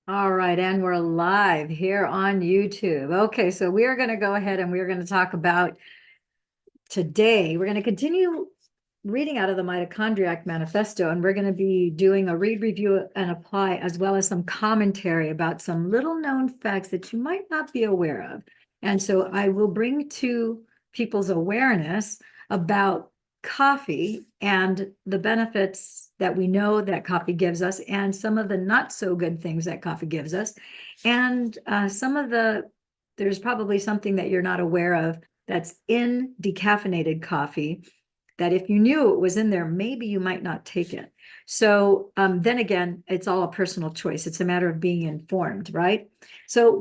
All right, and we're live here on YouTube. Okay, so we are going to go ahead and we're going to talk about today. We're going to continue reading out of the Mitochondriac Manifesto, and we're going to be doing a read, review, and apply, as well as some commentary about some little known facts that you might not be aware of. And so I will bring to people's awareness about coffee and the benefits that we know that coffee gives us, and some of the not so good things that coffee gives us. And there's probably something that you're not aware of that's in decaffeinated coffee that if you knew it was in there, maybe you might not take it. So then again, it's all a personal choice. It's a matter of being informed, right? So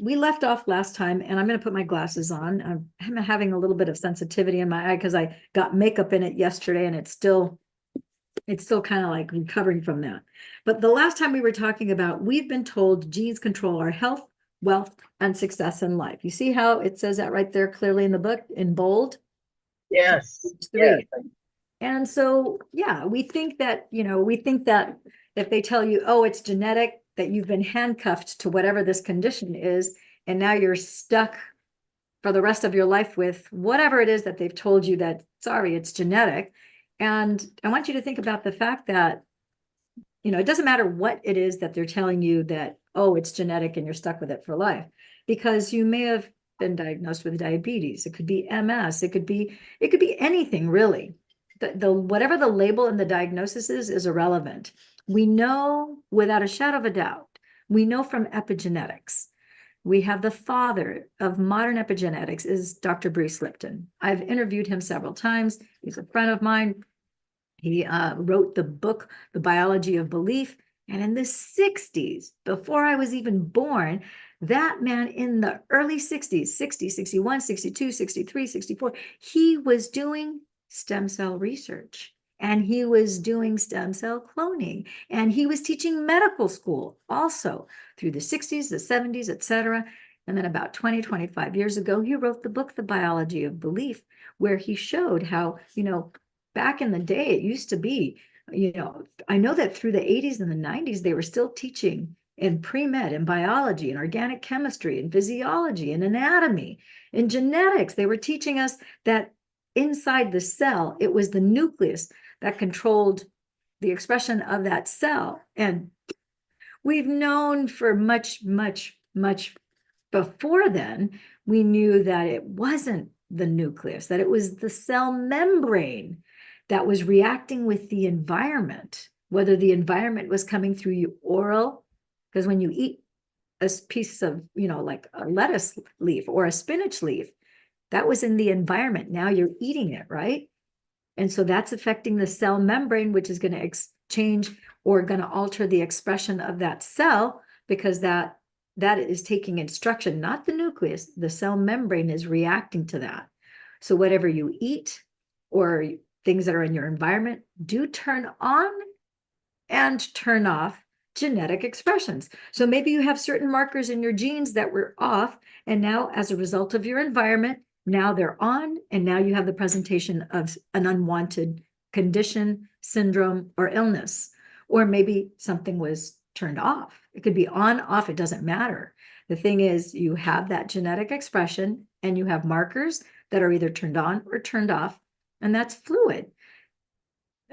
we left off last time, and I'm gonna put my glasses on. I'm having a little bit of sensitivity in my eye because I got makeup in it yesterday, and it's still kind of like recovering from that. But the last time we were talking about, we've been told genes control our health, wealth, and success in life. You see how it says that right there clearly in the book in bold? Yes, Page yes. 3. And so, yeah, we think that if they tell you, oh, it's genetic, that you've been handcuffed to whatever this condition is, and now you're stuck for the rest of your life with whatever it is that they've told you that, sorry, it's genetic. And I want you to think about the fact that, it doesn't matter what it is that they're telling you that, oh, it's genetic and you're stuck with it for life, because you may have been diagnosed with diabetes. It could be MS. It could be anything really. The whatever the label and the diagnosis is irrelevant. We know without a shadow of a doubt, we know from epigenetics. We have the father of modern epigenetics is Dr. Bruce Lipton. I've interviewed him several times. He's a friend of mine. He wrote the book, The Biology of Belief. And in the 60s, before I was even born, that man in the early 60s, 60, 61, 62, 63, 64, he was doing stem cell research, and he was doing stem cell cloning, and he was teaching medical school also through the 60s, the 70s, etc. And then about 20, 25 years ago, he wrote the book, The Biology of Belief, where he showed how, back in the day, it used to be, I know that through the 80s and the 90s, they were still teaching in pre-med, in biology, in organic chemistry, in physiology, in anatomy, in genetics. They were teaching us that inside the cell, it was the nucleus that controlled the expression of that cell. And we've known for much, much, much before then, we knew that it wasn't the nucleus, that it was the cell membrane that was reacting with the environment, whether the environment was coming through you oral, because when you eat a piece of, like a lettuce leaf or a spinach leaf, that was in the environment. Now you're eating it, right? And so that's affecting the cell membrane, which is going to change or going to alter the expression of that cell, because that is taking instruction, not the nucleus. The cell membrane is reacting to that. So whatever you eat or things that are in your environment do turn on and turn off genetic expressions. So maybe you have certain markers in your genes that were off, and now as a result of your environment, now they're on, and now you have the presentation of an unwanted condition, syndrome, or illness. Or maybe something was turned off. It could be on, off, it doesn't matter. The thing is, you have that genetic expression and you have markers that are either turned on or turned off, and that's fluid.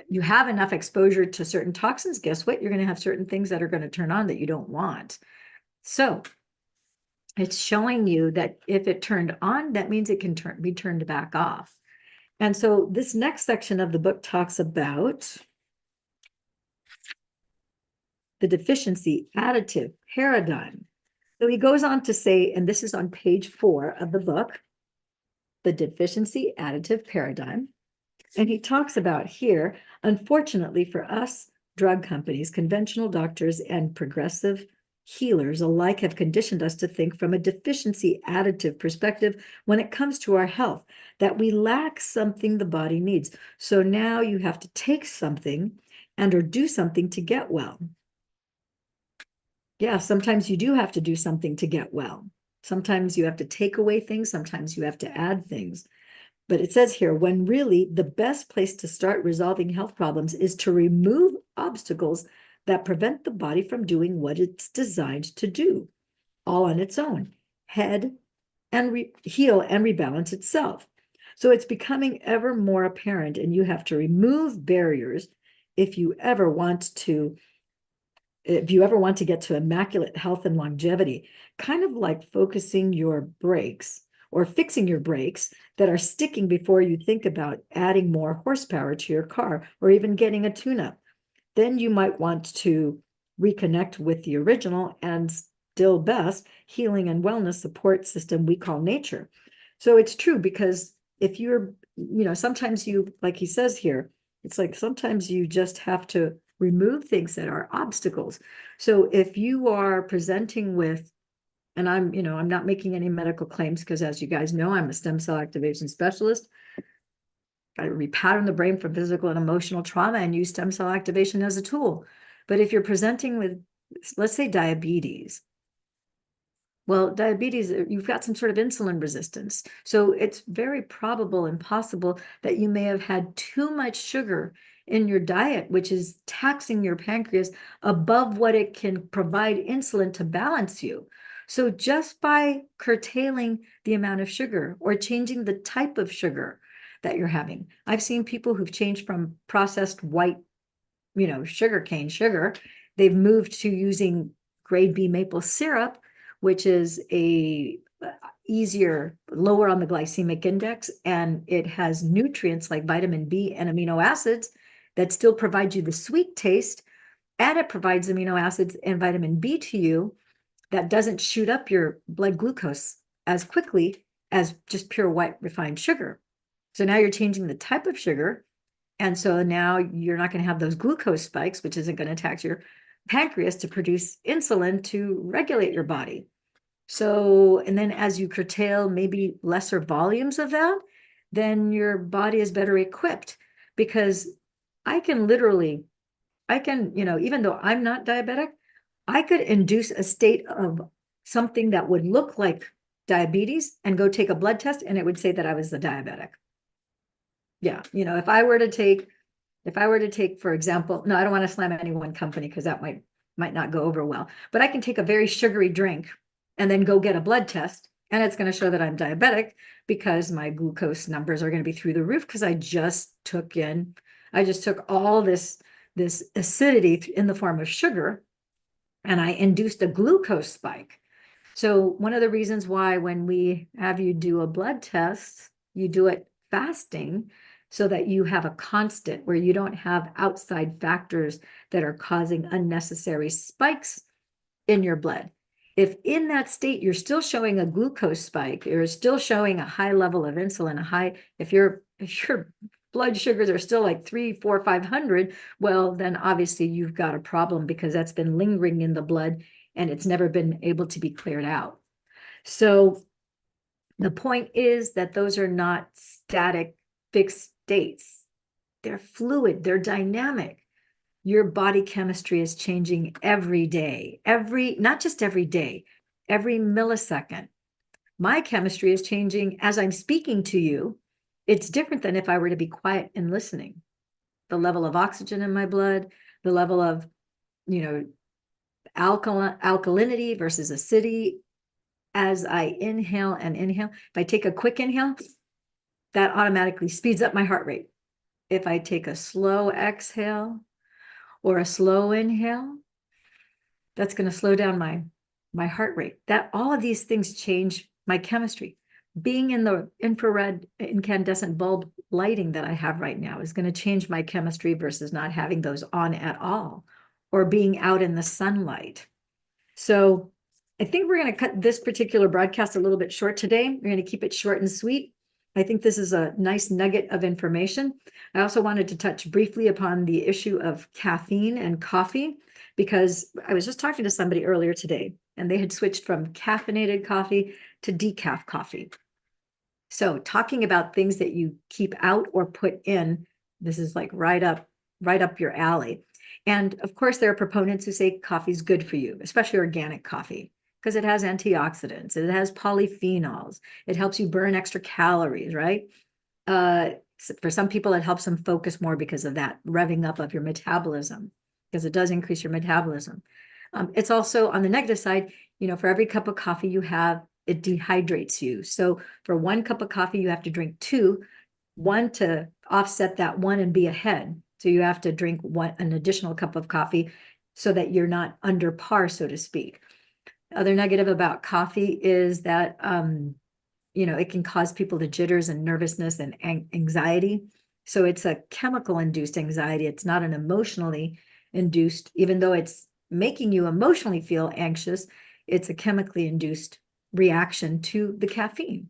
You have enough exposure to certain toxins, guess what? You're going to have certain things that are going to turn on that you don't want. So it's showing you that if it turned on, that means it can be turned back off. And so this next section of the book talks about the deficiency additive paradigm. So he goes on to say, and this is on page 4 of the book, the deficiency additive paradigm. And he talks about here, unfortunately for us, drug companies, conventional doctors, and progressive healers alike have conditioned us to think from a deficiency additive perspective when it comes to our health, that we lack something the body needs. So now you have to take something and or do something to get well. Yeah, sometimes you do have to do something to get well. Sometimes you have to take away things, sometimes you have to add things. But it says here, when really the best place to start resolving health problems is to remove obstacles that prevent the body from doing what it's designed to do, all on its own, heal and rebalance itself. So it's becoming ever more apparent, and you have to remove barriers if you ever want to get to immaculate health and longevity, kind of like focusing your brakes or fixing your brakes that are sticking before you think about adding more horsepower to your car or even getting a tune-up. Then you might want to reconnect with the original and still best healing and wellness support system we call nature. So it's true, because if you're, sometimes you, like he says here, it's like sometimes you just have to remove things that are obstacles. So if you are presenting with, and I'm not making any medical claims, because as you guys know, I'm a stem cell activation specialist. I repattern the brain from physical and emotional trauma and use stem cell activation as a tool. But if you're presenting with, let's say, diabetes, well, diabetes, you've got some sort of insulin resistance. So it's very probable and possible that you may have had too much sugar in your diet, which is taxing your pancreas above what it can provide insulin to balance you. So just by curtailing the amount of sugar or changing the type of sugar that you're having. I've seen people who've changed from processed white, sugarcane sugar. They've moved to using grade B maple syrup, which is easier, lower on the glycemic index, and it has nutrients like vitamin B and amino acids that still provide you the sweet taste, and it provides amino acids and vitamin B to you that doesn't shoot up your blood glucose as quickly as just pure white refined sugar. So now you're changing the type of sugar, and so now you're not going to have those glucose spikes, which isn't going to tax your pancreas to produce insulin to regulate your body. So, and then as you curtail maybe lesser volumes of that, then your body is better equipped, because I can, even though I'm not diabetic, I could induce a state of something that would look like diabetes and go take a blood test, and it would say that I was the diabetic. Yeah, if I were to take, for example, no, I don't want to slam any one company because that might not go over well, but I can take a very sugary drink and then go get a blood test, and it's going to show that I'm diabetic because my glucose numbers are going to be through the roof, because I just took all this acidity in the form of sugar, and I induced a glucose spike. So one of the reasons why when we have you do a blood test, you do it fasting, so that you have a constant where you don't have outside factors that are causing unnecessary spikes in your blood. If in that state you're still showing a glucose spike, you're still showing a high level of insulin, if your blood sugars are still like 300, 400, 500, well, then obviously you've got a problem, because that's been lingering in the blood and it's never been able to be cleared out. So the point is that those are not static, fixed states. They're fluid, they're dynamic. Your body chemistry is changing every day, not just every day, every millisecond. My chemistry is changing as I'm speaking to you. It's different than if I were to be quiet and listening. The level of oxygen in my blood, the level of, alkalinity versus acidity. As I inhale and inhale, if I take a quick inhale, that automatically speeds up my heart rate. If I take a slow exhale or a slow inhale, that's going to slow down my heart rate. That all of these things change my chemistry. Being in the infrared incandescent bulb lighting that I have right now is going to change my chemistry versus not having those on at all, or being out in the sunlight. So I think we're going to cut this particular broadcast a little bit short today. We're going to keep it short and sweet. I think this is a nice nugget of information. I also wanted to touch briefly upon the issue of caffeine and coffee, because I was just talking to somebody earlier today, and they had switched from caffeinated coffee to decaf coffee. So talking about things that you keep out or put in, this is like right up your alley. And of course, there are proponents who say coffee's good for you, especially organic coffee, because it has antioxidants, it has polyphenols, it helps you burn extra calories, right? For some people, it helps them focus more because of that revving up of your metabolism. because it does increase your metabolism. It's also on the negative side, for every cup of coffee you have, it dehydrates you. So for 1 cup of coffee, you have to drink 2, 1 to offset that 1 and be ahead. So you have to drink an additional cup of coffee so that you're not under par, so to speak. Other negative about coffee is that, it can cause people to jitters and nervousness and anxiety. So it's a chemical induced anxiety. It's not an emotionally induced, even though it's making you emotionally feel anxious, it's a chemically induced reaction to the caffeine.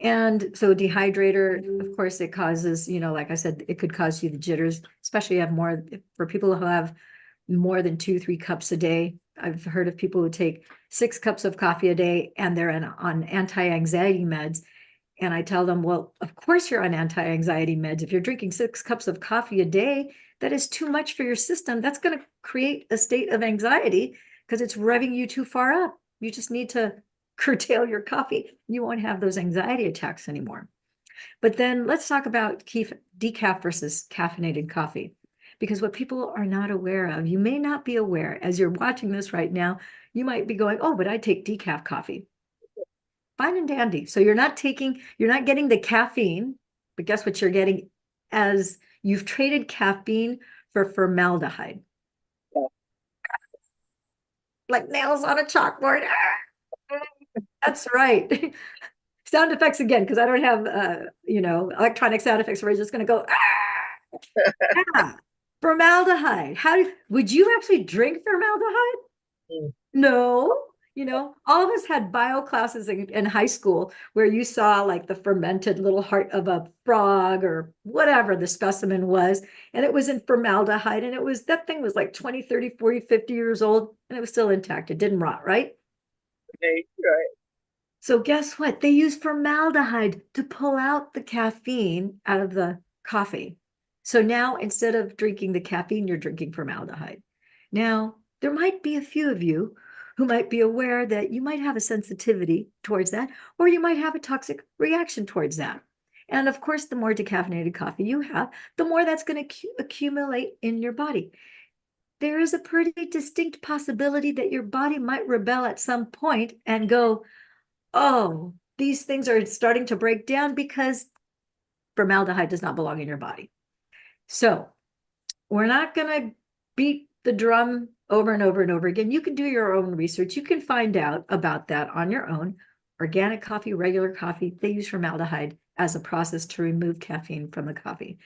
And so dehydrator, of course, it causes, like I said, it could cause you the jitters, especially for people who have more than 2-3 cups a day. I've heard of people who take 6 cups of coffee a day and they're on anti-anxiety meds. And I tell them, well, of course you're on anti-anxiety meds. If you're drinking 6 cups of coffee a day, that is too much for your system. That's going to create a state of anxiety because it's revving you too far up. You just need to curtail your coffee. You won't have those anxiety attacks anymore. But then let's talk about decaf versus caffeinated coffee. Because what people are not aware of, you may not be aware, as you're watching this right now, you might be going, oh, but I take decaf coffee. Fine and dandy. So you're not getting the caffeine, but guess what you're getting? As you've traded caffeine for formaldehyde. Yeah. Like nails on a chalkboard. That's right. Sound effects again, because I don't have, electronic sound effects where it's just going to go, yeah. Formaldehyde. Would you actually drink formaldehyde? Mm. No. All of us had bio classes in high school where you saw like the fermented little heart of a frog or whatever the specimen was. And it was in formaldehyde. And that thing was like 20, 30, 40, 50 years old. And it was still intact. It didn't rot, right? Right. So guess what? They use formaldehyde to pull out the caffeine out of the coffee. So now instead of drinking the caffeine, you're drinking formaldehyde. Now, there might be a few of you who might be aware that you might have a sensitivity towards that, or you might have a toxic reaction towards that. And of course, the more decaffeinated coffee you have, the more that's going to accumulate in your body. There is a pretty distinct possibility that your body might rebel at some point and go, oh, these things are starting to break down because formaldehyde does not belong in your body. So we're not going to beat the drum over and over and over again. You can do your own research. You can find out about that on your own. Organic coffee, regular coffee, they use formaldehyde as a process to remove caffeine from the coffee.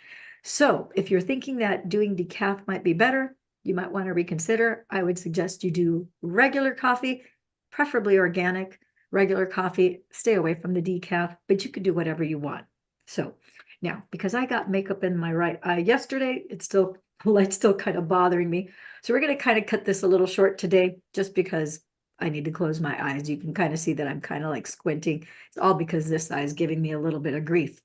So if you're thinking that doing decaf might be better, you might want to reconsider. I would suggest you do regular coffee, preferably organic. Regular coffee, stay away from the decaf, but you could do whatever you want. So now, because I got makeup in my right eye yesterday, the light's still kind of bothering me. So we're going to kind of cut this a little short today, just because I need to close my eyes. You can kind of see that I'm kind of like squinting. It's all because this eye is giving me a little bit of grief.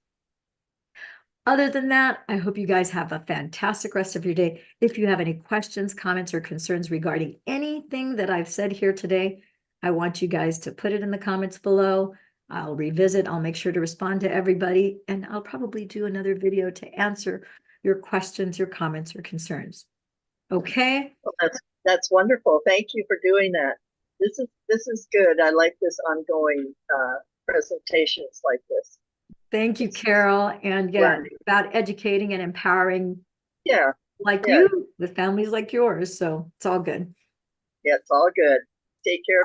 Other than that, I hope you guys have a fantastic rest of your day. If you have any questions, comments, or concerns regarding anything that I've said here today, I want you guys to put it in the comments below. I'll revisit. I'll make sure to respond to everybody, and I'll probably do another video to answer your questions, your comments, or concerns. Okay? Well, that's wonderful. Thank you for doing that. This is good. I like this ongoing presentations like this. Thank you, Carol. And yeah, Right. about educating and empowering Yeah. like Yeah. you with families like yours. So it's all good. Yeah, it's all good. Take care.